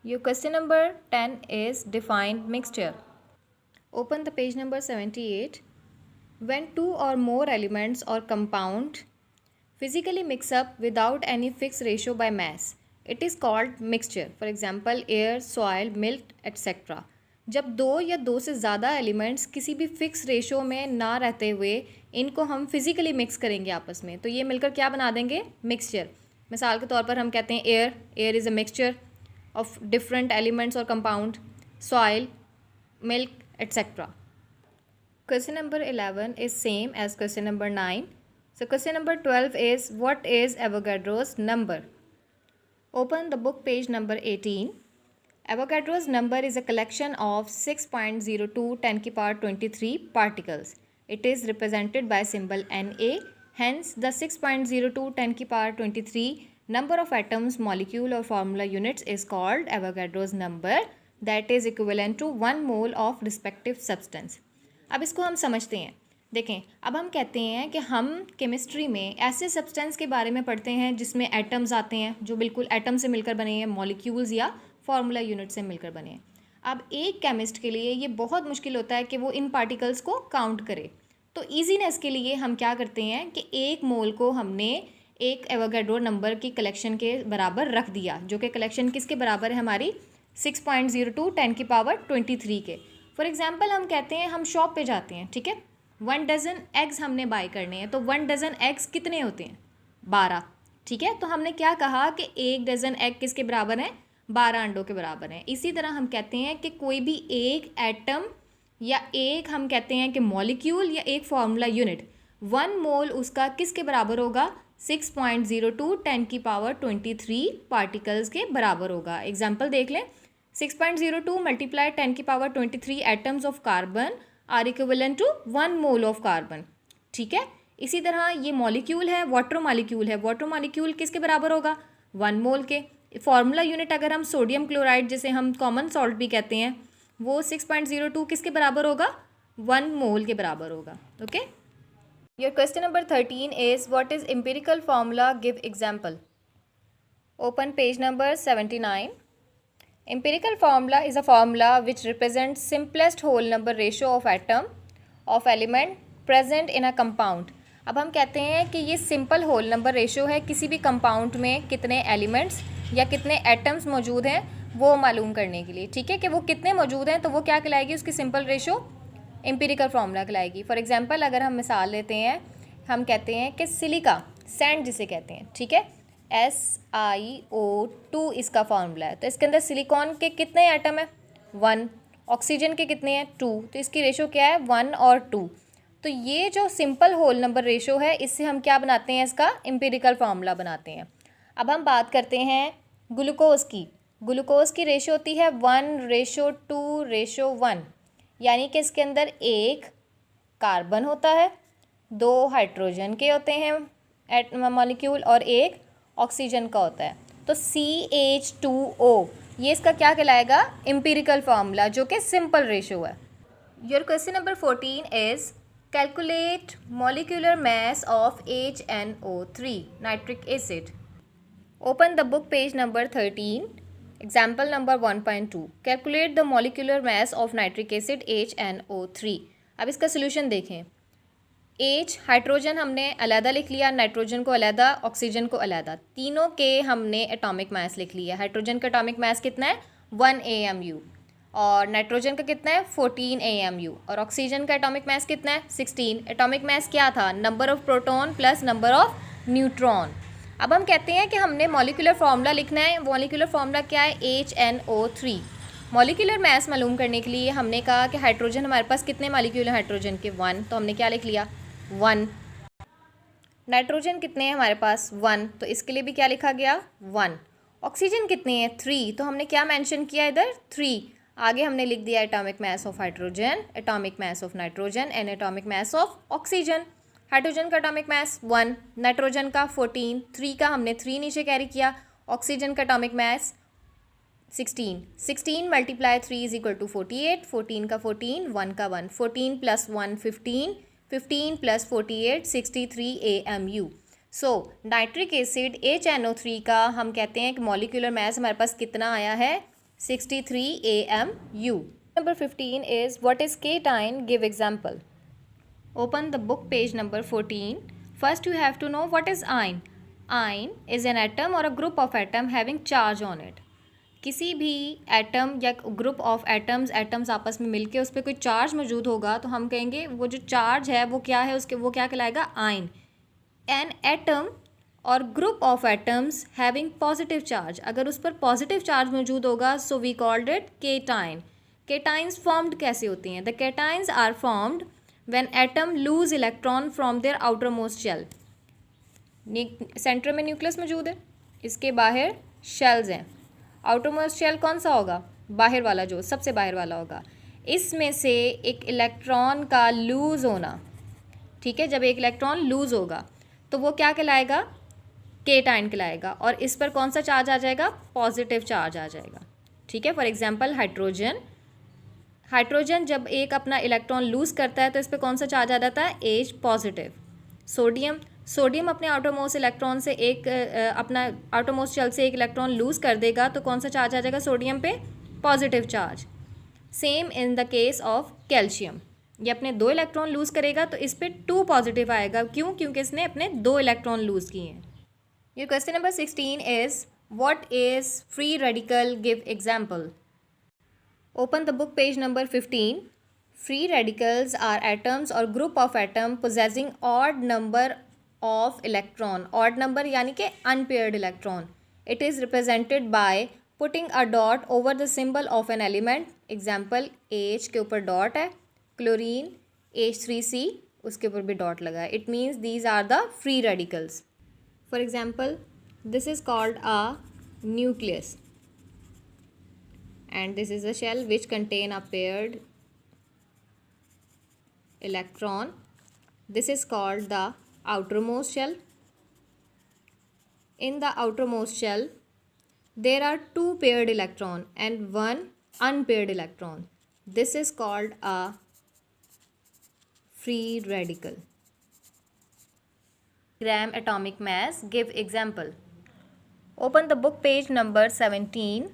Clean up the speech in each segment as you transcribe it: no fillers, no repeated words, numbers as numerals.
Your question number 10 is define mixture. Open the page number 78. When two or more elements or compound physically mix up without any fixed ratio by mass, it is called mixture. For example, air, soil, milk, etc. जब दो या दो से ज़्यादा elements किसी भी fix ratio में ना रहते हुए इनको हम फिज़िकली मिक्स करेंगे आपस में, तो ये मिलकर क्या बना देंगे? मिक्सचर. मिसाल के तौर पर हम कहते हैं air is a mixture of different elements or compound, soil, milk, etc. Question number 11 is same as question number 9. So question number 12 is what is Avogadro's number? Open the book page number 18. Avogadro's number is a collection of 6.02 10 की power 23 particles. It is represented by symbol Na. Hence, the 6.02 10 की power 23 number of atoms, molecule or formula units is called Avogadro's number, that is equivalent to 1 mole of respective substance. अब इसको हम समझते हैं. देखें, अब हम कहते हैं कि हम केमिस्ट्री में ऐसे सब्सटेंस के बारे में पढ़ते हैं जिसमें एटम्स आते हैं जो बिल्कुल एटम से मिलकर बने हैं, मॉलिक्यूल्स या फार्मूला यूनिट से मिलकर बने हैं. अब एक केमिस्ट के लिए ये बहुत मुश्किल होता है कि वो इन पार्टिकल्स को काउंट करे. तो ईजीनेस के लिए हम क्या करते हैं कि एक मोल को हमने एक एवोगाड्रो नंबर की कलेक्शन के बराबर रख दिया, जो कि कलेक्शन किसके बराबर है? हमारी 6.02 10 की पावर 23 के. फॉर एग्जांपल हम कहते हैं हम शॉप पे जाते हैं, ठीक है, 1 डज़न एग्स हमने बाय करने हैं. तो 1 डज़न एग्स कितने होते हैं? 12. ठीक है, तो हमने क्या कहा कि 1 डज़न एग किसके बराबर है? 12 अंडों के बराबर है. इसी तरह हम कहते हैं कि कोई भी एक एटम या एक हम कहते हैं कि मॉलिक्यूल या एक फार्मूला यूनिट 1 मोल उसका किसके बराबर होगा? 6.02 10 की पावर 23 पार्टिकल्स के बराबर होगा. एग्जाम्पल देख लें, 6.02 मल्टीप्लाई 10 की power 23 atoms of carbon are equivalent to 1 mole of carbon. ठीक है, इसी तरह ये मॉलिक्यूल है, वाटर मॉलिक्यूल है. वाटर मॉलिक्यूल किसके बराबर होगा? 1 मोल के. फार्मूला यूनिट अगर हम सोडियम क्लोराइड, जिसे हम कॉमन सॉल्ट भी कहते हैं, वो 6.02 किसके बराबर होगा? 1 मोल के बराबर होगा. Okay. Your question number 13 is what is empirical formula? Give example. Open page number 79. Empirical formula is a formula which represents simplest whole number ratio of atom of element present in a compound. अब हम कहते हैं कि ये simple whole number ratio है किसी भी compound में कितने एलिमेंट्स या कितने एटम्स मौजूद हैं वो मालूम करने के लिए. ठीक है, कि वो कितने मौजूद हैं तो वो क्या कहलाएगी? उसकी सिंपल रेशियो एम्पिरिकल फार्मूला कहलाएगी. फॉर एग्जांपल अगर हम मिसाल लेते हैं, हम कहते हैं कि सिलिका, सैंड जिसे कहते हैं, ठीक है, SiO2 इसका फार्मूला है. तो इसके अंदर सिलिकॉन के कितने एटम है? 1. ऑक्सीजन के कितने हैं? 2. तो इसकी रेशो क्या है? 1 और 2. तो ये जो सिंपल होल नंबर रेशो है, इससे हम क्या बनाते हैं? इसका एम्पिरिकल फार्मूला बनाते हैं. अब हम बात करते हैं ग्लूकोज़ की. ग्लूकोज़ की रेशो होती है 1:2:1, यानी कि इसके अंदर एक कार्बन होता है, 2 हाइड्रोजन के होते हैं मॉलिक्यूल और एक ऑक्सीजन का होता है. तो CH2O ये इसका क्या कहलाएगा? एम्पिरिकल फार्मूला, जो कि सिंपल रेशो है. Your question number 14 is calculate molecular mass of HNO3 nitric acid. Open the book page number 13. Example number 1.2. Calculate the molecular mass of nitric acid HNO3. अब इसका solution देखें. H hydrogen हमने अलहदा लिख लिया, nitrogen को अलहदा, ऑक्सीजन को अलहदा, तीनों के हमने एटॉमिक मास लिख लिया. हाइड्रोजन का एटॉमिक मास कितना है? 1 AMU. और नाइट्रोजन का कितना है? 14 AMU. और ऑक्सीजन का एटॉमिक मास कितना है? 16. एटॉमिक मास क्या था? Number of proton plus number of neutron. अब हम कहते हैं कि हमने मॉलिक्यूलर फार्मूला लिखना है. मॉलिक्यूलर फार्मूला क्या है? HNO3. मॉलिक्यूलर मास मालूम करने के लिए हमने कहा कि हाइड्रोजन हमारे पास कितने मॉलिक्यूल हैं? हाइड्रोजन के 1. तो हमने क्या लिख लिया? 1. नाइट्रोजन कितने हैं हमारे पास? 1. तो इसके लिए भी क्या लिखा गया? 1. ऑक्सीजन कितने हैं? 3. तो हमने क्या मेंशन किया इधर? 3. आगे हमने लिख दिया atomic mass of hydrogen, atomic mass of nitrogen and atomic mass of oxygen. Hydrogen का एटॉमिक मास 1, नाइट्रोजन का 14, 3 का हमने 3 नीचे कैरी किया. ऑक्सीजन का atomic mass 16. 16 multiply 3 is equal to 48. 14 का 14, 1 का 1, 14 plus 1 15, 15 plus 48 63 AMU. So nitric acid HNO3 का हम कहते हैं कि मॉलिक्यूलर मास हमारे पास कितना आया है? 63 AMU. Number 15 is what is cation? Give example. Open the book page number 14. First you have to know what is ion. Ion is an atom or a group of atom having charge on it. किसी भी atom या group of atoms आपस में मिलके उस पर कोई charge मौजूद होगा तो हम कहेंगे वो जो चार्ज है वो क्या है, उसके वो क्या कहलाएगा? आयन. एन एटम और group of atoms having positive charge, अगर उस पर पॉजिटिव चार्ज मौजूद होगा so we called it cation. Cations formed कैसे होती हैं? The cations are formed when atom lose electron from their outermost shell. Centre में न्यूक्लियस मौजूद है, इसके बाहर शेल्स हैं. आउटर मोस्ट शेल कौन सा होगा? बाहर वाला, जो सबसे बाहर वाला होगा. इसमें से एक इलेक्ट्रॉन का लूज़ होना, ठीक है, जब एक इलेक्ट्रॉन लूज़ होगा तो वो क्या कहलाएगा? केटाइन कहलाएगा. और इस पर कौन सा चार्ज आ जाएगा? पॉजिटिव चार्ज आ जाएगा. ठीक है. फॉर एग्जांपल हाइड्रोजन जब एक अपना इलेक्ट्रॉन लूज़ करता है तो इस पर कौन सा चार्ज आ जाता है? H positive. सोडियम अपने आउटर मोस्ट इलेक्ट्रॉन से अपना आउटर मोस्ट शेल से एक इलेक्ट्रॉन लूज़ कर देगा तो कौन सा चार्ज आ जाएगा सोडियम पे? Positive charge. Same in the case of calcium, ये अपने 2 इलेक्ट्रॉन लूज़ करेगा तो इस पर 2 पॉजिटिव आएगा. क्यों? क्योंकि इसने अपने 2 इलेक्ट्रॉन लूज़ किए हैं. Your question number 16 is what is free radical? Give example. Open the book page number 15. Free radicals are atoms or group of atom possessing odd number of electron. Odd number यानी कि unpaired electron. It is represented by putting a dot over the symbol of an element. Example H के ऊपर dot है, chlorine H3C उसके ऊपर भी dot लगा है. It means these are the free radicals. For example, this is called a nucleus and this is a shell which contain a paired electron. This is called the outermost shell. In the outermost shell there are 2 paired electron and 1 unpaired electron. This is called a free radical. Gram atomic mass. Give example. Open the book page number 17.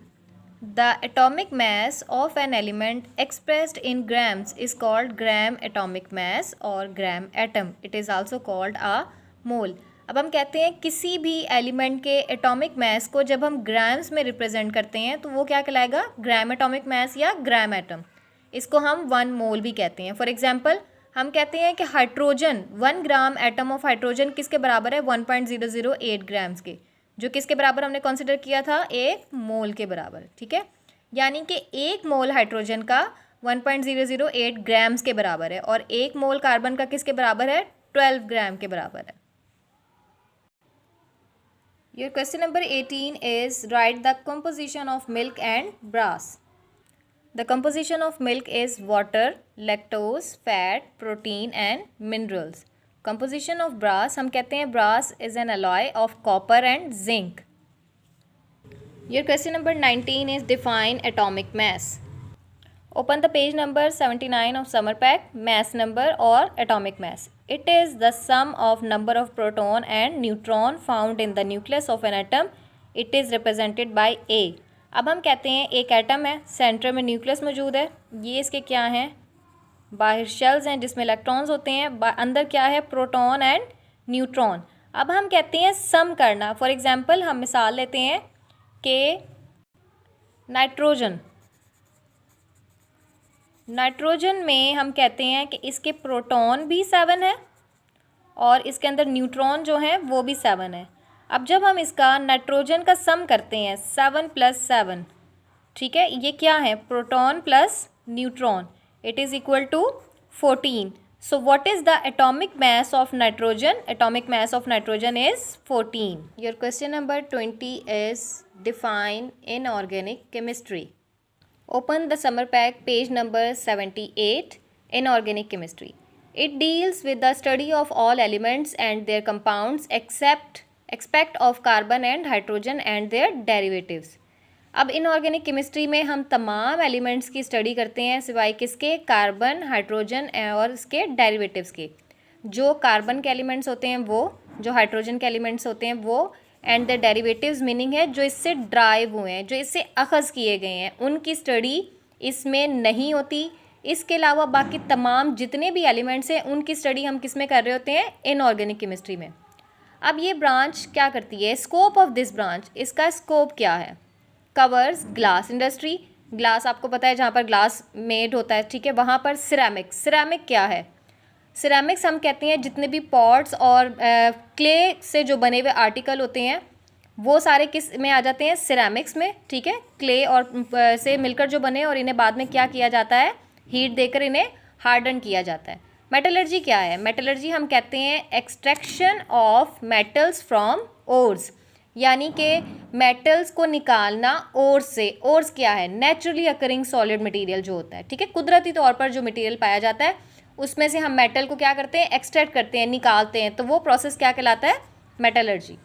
The atomic mass of an element expressed in grams is called gram atomic mass or gram atom. It is also called a mole. अब हम कहते हैं किसी भी element के atomic mass को जब हम ग्राम्स में रिप्रेजेंट करते हैं तो वो क्या कहलाएगा? ग्राम एटॉमिक मास या ग्राम एटम. इसको हम 1 मोल भी कहते हैं. फॉर एग्जांपल हम कहते हैं कि hydrogen 1 gram atom of hydrogen किसके बराबर है? 1.008 ग्राम्स के, जो किसके बराबर हमने कंसिडर किया था? 1 मोल के बराबर. ठीक है. यानी कि 1 मोल हाइड्रोजन का 1.008 ग्राम्स के बराबर है और 1 मोल कार्बन का किसके बराबर है? 12 ग्राम के बराबर है. Your question number 18 is write the composition of milk and brass. The composition of milk is water, lactose, fat, protein and minerals. Composition of brass, हम कहते हैं brass is an alloy of copper and zinc. Your question number 19 is define atomic mass. Open the page number 79 of summer pack. Mass number or atomic mass. It is the sum of number of proton and neutron found in the nucleus of an atom. It is represented by A. अब हम कहते हैं एक atom है, centre में nucleus मौजूद है, ये इसके क्या हैं? बाहर शेल्स हैं जिसमें इलेक्ट्रॉन्स होते हैं, अंदर क्या है? Proton and neutron. अब हम कहते हैं सम करना. फॉर एग्जांपल हम मिसाल लेते हैं कि नाइट्रोजन में हम कहते हैं कि इसके प्रोटॉन भी 7 है और इसके अंदर न्यूट्रॉन जो हैं वो भी 7 है. अब जब हम इसका नाइट्रोजन का सम करते हैं 7 + 7, ठीक है, ये क्या है? Proton plus neutron. It is equal to 14. So what is the atomic mass of nitrogen? Atomic mass of nitrogen is 14. Your question number 20 is define inorganic chemistry. Open the summer pack page number 78. Inorganic chemistry. It deals with the study of all elements and their compounds except of carbon and hydrogen and their derivatives. अब inorganic chemistry में हम तमाम elements की study करते हैं सिवाय किसके? Carbon, hydrogen और इसके डेरिवेटिव्स के. जो कार्बन के एलिमेंट्स होते हैं वो, जो हाइड्रोजन के एलिमेंट्स होते हैं वो एंड द डेरिवेटिव्स मीनिंग है जो इससे ड्राइव हुए हैं, जो इससे अखज़ किए गए हैं, उनकी स्टडी इसमें नहीं होती। इसके अलावा बाकी तमाम जितने भी एलिमेंट्स हैं उनकी स्टडी हम किस में कर रहे होते हैं, इनऑर्गेनिक केमिस्ट्री में। अब ये ब्रांच क्या करती है, स्कोप ऑफ दिस ब्रांच, इसका स्कोप क्या है, कवर्स ग्लास इंडस्ट्री, ग्लास आपको पता है जहाँ पर ग्लास मेड होता है, ठीक है, वहाँ पर सिरेमिक, सिरेमिक क्या है, सिरेमिक्स हम कहते हैं जितने भी पॉट्स और क्ले से जो बने हुए आर्टिकल होते हैं वो सारे किस में आ जाते हैं, सिरेमिक्स में, ठीक है, क्ले और से मिलकर जो बने और इन्हें बाद में क्या किया जाता है, हीट देकर इन्हें हार्डन किया जाता है। मेटलर्जी क्या है, मेटलर्जी हम कहते हैं extraction of metals from ores, यानी कि मेटल्स को निकालना ओर्स से। ओर्स क्या है, नेचुरली अकरिंग सॉलिड मटेरियल जो होता है, ठीक है, कुदरती तौर पर जो मटेरियल पाया जाता है उसमें से हम मेटल को क्या करते हैं, एक्सट्रैक्ट करते हैं, निकालते हैं, तो वो प्रोसेस क्या कहलाता है, मेटलर्जी।